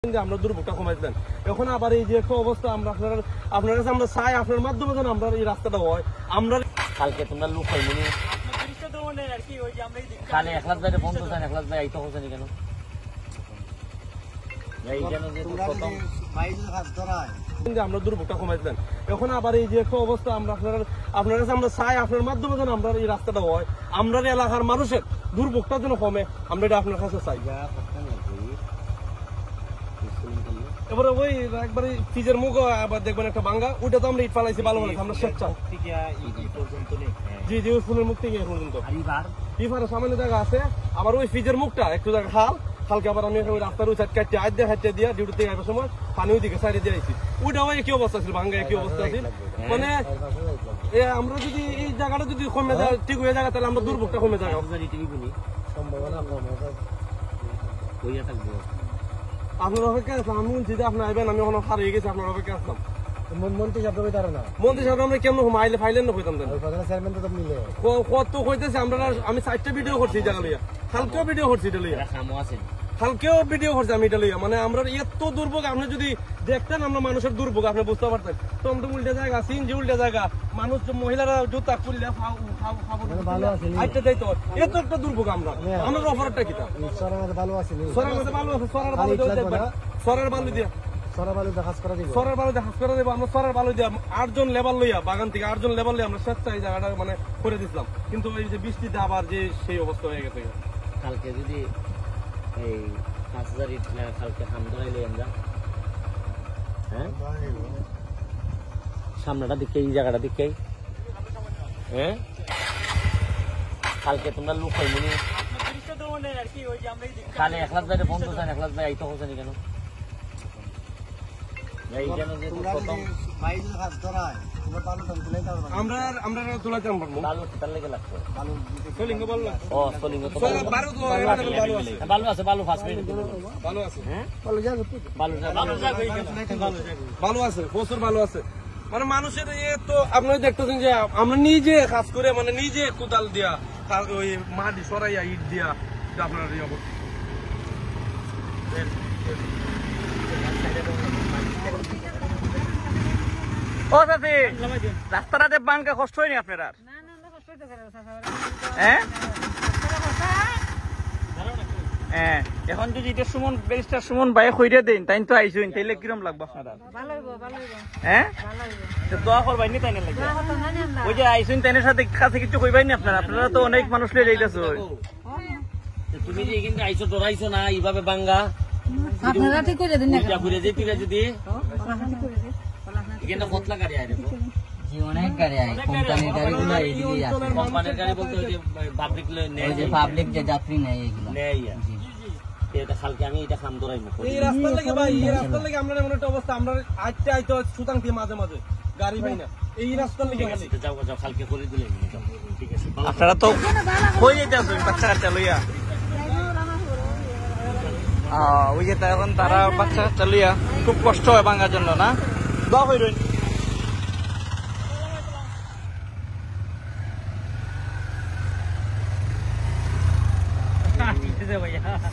আমরা দুর্ভোগটা কমাই দেন। এখন আবার এই যে একটা অবস্থা আমরা আপনার কাছে আমরা চাই আপনার মাধ্যমে যেন আমরা এই রাস্তাটা হয়। আমরা কালকে তোমরা লোক হইনি খালি একলাস ভাই ফোন করছেন, একলাস ভাই আইতো হচ্ছে কেন আমরা দুর্ভোগটা কমাই দেন। এখন আবার এই যে একটা অবস্থা আমরা আপনার কাছে আমরা চাই আপনার মাধ্যমে যেন আমরা এই রাস্তাটা হয়। আমরা এলাকার মানুষের দুর্ভোগটা যেন কমে, আমরা এটা আপনার কাছে চাই। এবারে ওই একবারে ফ্রিজের মুখ আবার দেখবেন একটা ভাঙ্গা, ওইটা তো আমরা ইট ফালাইছি ভালো মানে আমরা স্বেচ্ছা জি জি ওই ফুলের মুখ থেকে পর্যন্ত ইফারের সামনে জায়গা আছে। আবার ওই ফ্রিজের মুখটা একটু জায়গা খালকে আবার আমি ওই রাস্তার ওই সাইড কাটতে আজ হাঁটতে দিয়ে ডিউটি থেকে আসার সময় পানি ওই দিকে সাইডে দিয়ে আইছি। ওইটা ওই একই অবস্থা ছিল, ভাঙ্গা একই অবস্থা ছিল। মানে আমরা যদি এই জায়গাটা যদি কমে যায় ঠিক হয়ে যায় তাহলে আমরা দুর্ভোগটা কমে যায়। আপনার অপেক্ষা আসলাম, আমি বলছি যে আপনি আইবেন, আমি এখন হারিয়ে গেছি, আপনার অপেক্ষা আসলাম। মন্ত্রী সাহেব আমরা কেমন আইলে ফাইলেন না কইতাম কত কইতেছে আমরা। আমি 4টা ভিডিও করছি জায়গা লইয়া, কালকেও ভিডিও করছি এটা লইয়া, কালকেও ভিডিও করছি আমি এটা লইয়া। মানে আমরা এত দুর্ভোগ আপনি যদি দেখতেন আমরা মানুষের দুর্ভোগ আপনি বুঝতে পারতেন। টমটম উল্টে জায়গা, সিনজি উল্টে জায়গা, মানুষ মহিলারা জুতা খুললে আইতে যাইতো, এত একটা দুর্ভোগ আমরা। আমার অফারটা কি সরার ভালো আছে, সরার ভালো দিয়া সরার বালু হাস করে দেবো আমরা। সরার বালু দিয়া 8 জন লেবার লইয়া বাগান থেকে 8 জন লেবার লইয়া আমরা স্বেচ্ছায় এই জায়গাটা মানে করে দিচ্ছিলাম। কিন্তু এই যে বৃষ্টিতে আবার যে সেই অবস্থা হয়ে গেছে। কালকে যদি এই 5000 ইট কালকে হাম ধরাইলে আমরা হ্যাঁ সামনেটা দিকে এই জায়গাটা দিকে হ্যাঁ কালকে তোমরা লোক হইনি খালি একলাস ভাই ফোন করছেন, একলাস ভাই আইতো হচ্ছে কেন আমরা তোলাতে পারবো ভালো তার লেগে লাগছে সলিঙ্গ বললো সলিঙ্গ তো ভালো আছে, ভালো ফার্স্ট মিনিট ভালো আছে, হ্যাঁ ভালো আছে, প্রচুর ভালো আছে। মানে মানুষের তো আপনারা দেখতেছেন যে আমরা নিজে কাজ করে মানে নিজে কোদাল দিয়া ওই মাটি সরাইয়া ইট দিয়া আপনার ও চাচি রাস্তাটাতে বাঙ্কা কষ্ট হয়নি আপনার? হ্যাঁ এখন যদি এটা সুমন ব্যারিস্টার সুমন ভাই কইরে দেন তাই তো আইসুন, তাইলে কিরম লাগবে আপনারা? হ্যাঁ দোয়া করবাই নি তাই না লাগবে? ওই যে আইসুন তাইনের সাথে কাছে কিছু কইবাই নি আপনারা? আপনারা তো অনেক মানুষ লিয়ে যাইতেছ। তুমি যে এখানে আইসো ডরাইছো না এইভাবে বাঙ্গা আপনারা ঠিক করে দিন না ঘুরে যেতে যদি এখানে কতলা গাড়ি আয় অনেক গাড়ি আয়, কোম্পানির গাড়িগুলো এইদিকেই আছে। কোম্পানির গাড়ি বলতে ওই যে পাবলিক নেই, যে পাবলিক যে যাত্রী নেই এগুলো নেই। এটা কালকে আমি এটা খাম ধরাইবো এই রাস্তার লাগে ভাই, এই রাস্তার লাগে আমরা এমন একটা অবস্থা আমরা আইতে আইতে সুতাং দিয়ে মাঝে মাঝে গাড়ি পাই না এই রাস্তার লাগে। যাও যাও কালকে করে দিলে ঠিক আছে। আপনারা তো কই যাইতে আসবেন বাচ্চা কাচ্চা লইয়া? ওই যে এখন তারা বাচ্চা কাচ্চা লইয়া খুব কষ্ট হয় ভাঙার জন্য না? দোয়া কইরেন।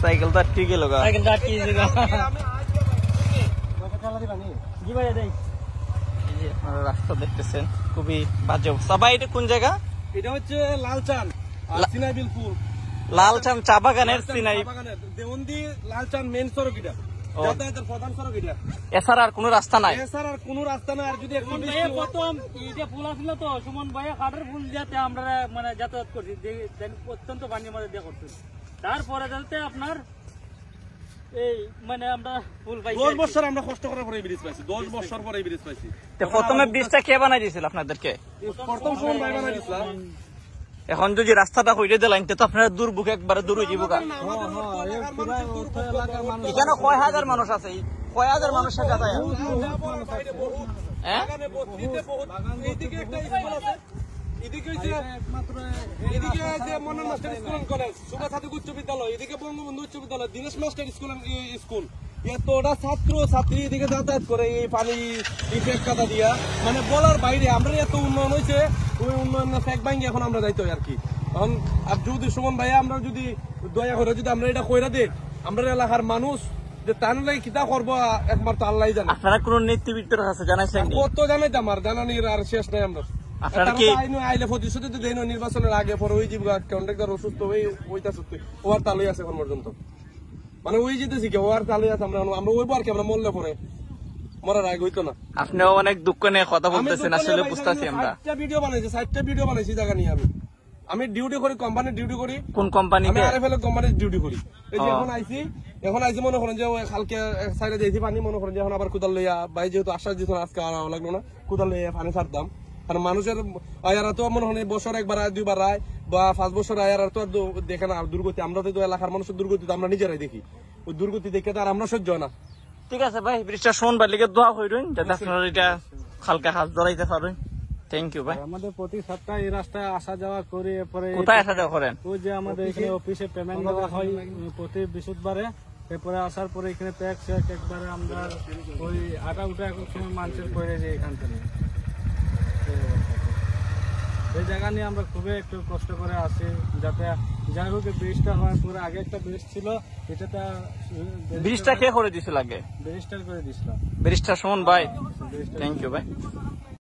সাইকেল তো আটকে গেল, রাস্তা দেখতেছেন খুবই বাজে অবস্থা। ভাই এটা কোন জায়গা? এটা হচ্ছে লালচান সিনাইবিল ফুল, লালচান চা বাগানের সিনাই দেওবন্দি লালচান মেন সড়ক, এটা যাতায়াতের প্রধান সড়ক। এটা এছাড়া আর কোনো রাস্তা নাই, এছাড়া আর কোনো রাস্তা নাই। আর যদি প্রথম এটা ফুল আসলো তো সুমন ভাইয়া কাঠের ফুল যাতে আমরা মানে যাতায়াত করছি অত্যন্ত পানির মধ্যে দিয়ে করছি। তারপরে যাতে আপনার এই মানে আমরা ফুল পাইছি 10 বছর আমরা কষ্ট করার পরে ব্রিজ পাইছি, 10 বছর পরে ব্রিজ পাইছি। প্রথমে ব্রিজটা কে বানাই দিয়েছিল আপনাদেরকে? প্রথম সুমন ভাই বানাই দিছিল। এখন যদি রাস্তাটা কইরে দিলেন তো আপনারা দুর্ভোগ একবারে দূর হয়ে যাবো। এখানে কয় হাজার মানুষ আছে, কয় হাজার মানুষের যাতায়াত। এদিকে যে মনোন master school college, Subhash Sadiq উচ্চ বিদ্যালয়, এদিকে বঙ্গবন্ধু উচ্চ বিদ্যালয়, দীনেশ মাস্টার স্কুল, এতটা ছাত্র ছাত্রী এদিকে যাতায়াত করে এই পানি ইফেক্ট কাদা দিয়া, মানে বলার বাইরে। আমরা এত উন্নয়ন হয়েছে, ওই উন্নয়ন ফেক ভাঙ্গি এখন আমরা যাইতে হয় আর কি। এখন যদি সুমন ভাইয়া আমরা যদি দয়া করে যদি আমরা এটা কইরা দিই, আমরা এলাকার মানুষ যে তাহলে কিতা করবো একমাত্র আল্লাহ জানে। আপনারা কোন নেতৃবৃত্তের কাছে জানাইছেন? কত জানাই আমার জানানির আর শেষ নাই। আমরা আপনারা কি আইলে প্রতিশ্রুতি তো দেই নির্বাচনের আগে পরে ওই জীব কন্ট্রাক্টর অসুস্থ হইতাছে ও আর তালই আছে এখন পর্যন্ত, মানে ওই জিতেছি কে ও আর তালই আছে। আমরা ওইব আর কি আমরা মরলে পরে মরার আগে হইতো না। আপনিও অনেক দুঃখ নিয়ে কথা বলতেছেন, আসলে বুঝতেছি আমরা। 60টা ভিডিও বানাইছি জায়গা নিয়ে। আমি ডিউটি করি, কোম্পানির ডিউটি করি। কোন কোম্পানিতে? আরএফএল কোম্পানির ডিউটি করি। এই যে এখন আইছি মনে করেন যে কালকে সাইডে দিয়েছি পানি, মনে করেন যে এখন আবার কুদাল লইয়া ভাই যেহেতু আশ্বাস দিত আজকে আর লাগলো না, কুদাল লইয়া পানি ছাড়তাম। কারণ মানুষের আয়ারা তো মনে হয় বছর একবার আয় 2 বার আয় বা 5 বছর আয়ারা তো আর দেখে না দুর্গতি। আমরা তো এলাকার মানুষের দুর্গতি তো আমরা নিজেরাই দেখি, ওই দুর্গতি দেখে তো আর আমরা সহ্য হয় না। ঠিক আছে ভাই, ব্রিজটা শুনবার লিগে দোয়া হইরুন যাতে আপনারা এটা হালকা হাত ধরাইতে পারেন। থ্যাংক ইউ ভাই। আমাদের প্রতি সপ্তাহে এই রাস্তায় আসা যাওয়া করি। এরপরে কোথায় আসা যাওয়া করেন? ওই যে আমাদের এখানে অফিসে পেমেন্ট দেওয়া হয় প্রতি বৃহস্পতিবারে। এরপরে আসার পরে এখানে ট্যাক্স একবারে আমরা ওই আটা উঠা এখন সময় মানুষের করে যে এখান থেকে এই জায়গা নিয়ে আমরা খুবই একটু কষ্ট করে আসি যাতে যাই হোক ব্রিজটা হয়। পুরো আগে একটা ব্রিজ ছিল, এটাটা ব্রিজটা কে করে দিছিল? আগে ব্রিজটা করে দিছিল ব্রিজটা সুমন ভাই। থ্যাংক ইউ ভাই।